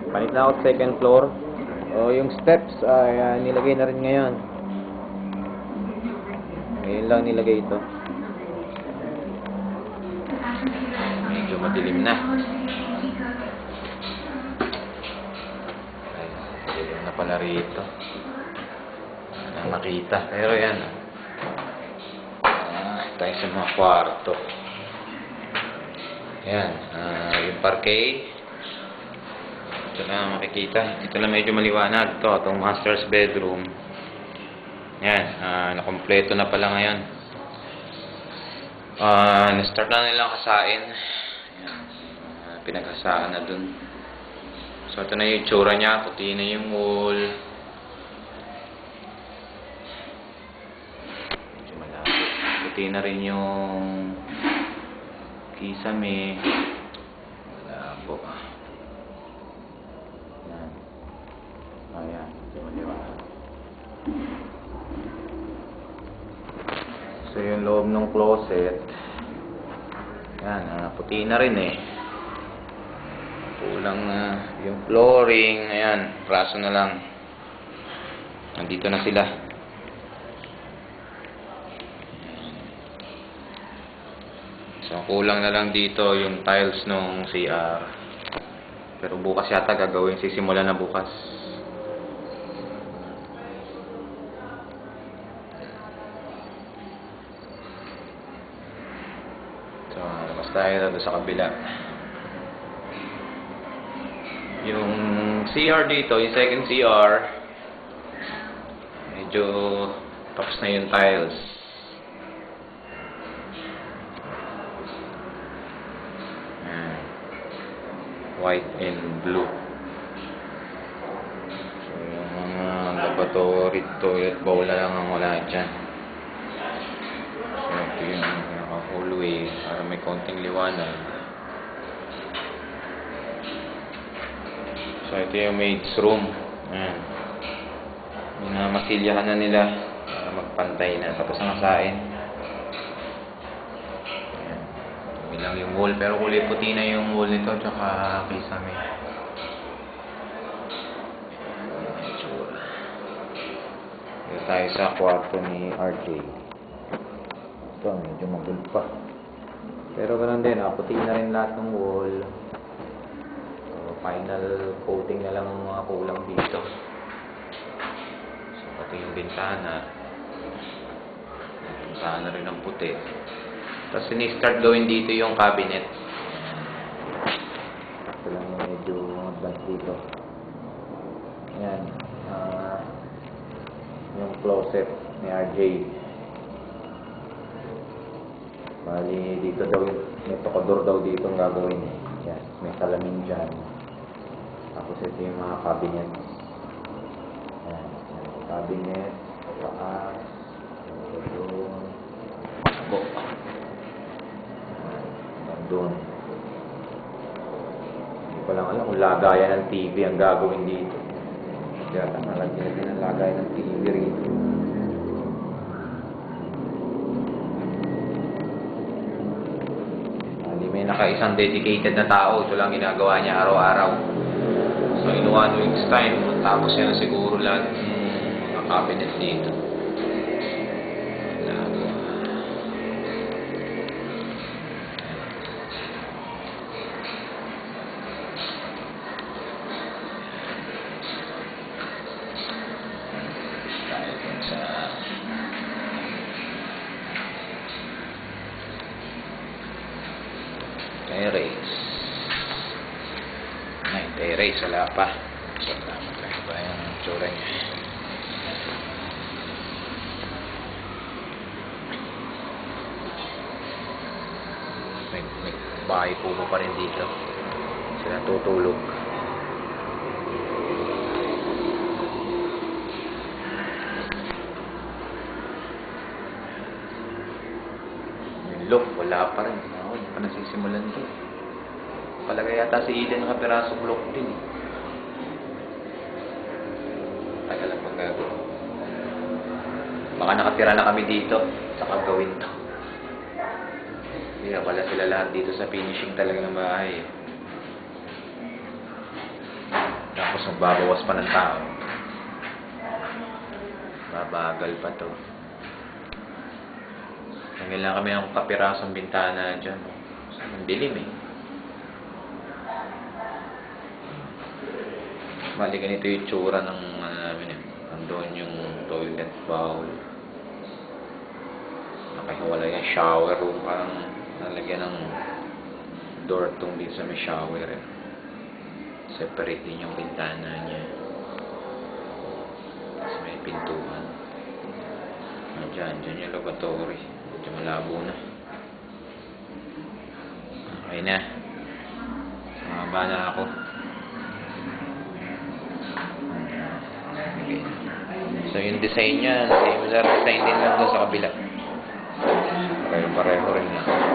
Palit na ako sa second floor. Yung steps ay nilagay na rin ngayon. Ngayon lang nilagay ito. Medyo madilim na. Ay, madilim na pala rito. Ang nakita. Pero yan. Tayo sa mga kwarto. Yan. Yung parquet. Ito na makikita. Ito na medyo maliwanag. Itong master's bedroom. Yan. Nakompleto na pala ngayon. Na-start na nilang kasain. Yan. Pinaghasaan na dun. So ito na yung itsura niya. Puti na yung wall. Medyo malapit. Puti na rin yung kisame. Malabo. Yan. Ayan. So yung loob ng closet. Yan. Puti na rin eh. Kulang yung flooring. Ayan. Praso na lang. Nandito na sila. So, kulang na lang dito yung tiles nung CR. Pero bukas yata gagawin. Sisimula na bukas. So, labas tayo doon sa kabila. Yung CR dito, yung second CR, medyo tapos na yung tiles. White and blue. So, yung mga lavatory, toilet bowl na lang ang wala dyan. So, ito yung hallway para may konting liwanag. So, ito yung maid's room. Ayan. Masilyahan na nila para magpantay na. Tapos ang kasain. Lang yung wall, pero kulay puti na yung wall nito tsaka kisame. Dito tayo sa kwarto ni RJ. Ito, medyo magulo pa. Pero ganun din, puti na rin lahat ng wall. So, final coating na lang ang mga kulang dito. So, pati yung bintana. Bintana rin ang puti. Tapos sinistart gawin dito yung cabinet. Ito lang yung medyo advanced dito. Ayan. Yung closet ni RJ. Bali dito daw, may tokador daw dito ang gagawin. Ayan. May salamin dyan. Tapos ito yung mga cabinet. Ayan. Cabinet. Taas. Ito. Abo. Doon. Hindi ko lang alam kung lagayan ng TV ang gagawin dito. Kaya nalagyan din ang lagayan ng TV rito. May nakaisang dedicated na tao. Ito lang ginagawa niya araw-araw. So in 1 week's time, tapos yan na siguro lahat ng mga cabinet dito. Terrace. Ay, terrace. Wala pa. So, tama ba yung tsura niya? May bahay puno pa rin dito. Sila tutulog. Yung loft, wala pa rin. Hindi pa nasisimulan ito. Palagay yata si Eden nakapiraso block din. Tagal lang magagawa. Baka nakatira na kami dito sa gagawin to. Hindi na pala sila lahat dito sa finishing talaga ng bahay. Tapos magbabawas pa ng tao. Babagal pa to. Tanggal lang kami ng kapirasong bintana dyan. Ang dilim eh. Mali ganito yung tsura ng namin eh. Andun yung toilet bowl. Nakahiwala yung shower room. Parang nalagyan ng door tong din sa may shower eh. Separate din yung bintana niya. Tapos may pintuan. Dyan yung lavatory. Medyo malabo na. Okay na. Sumaba na ako. Okay. So yung design niya, same sa design din lang doon sa kabila. Pareho rin na.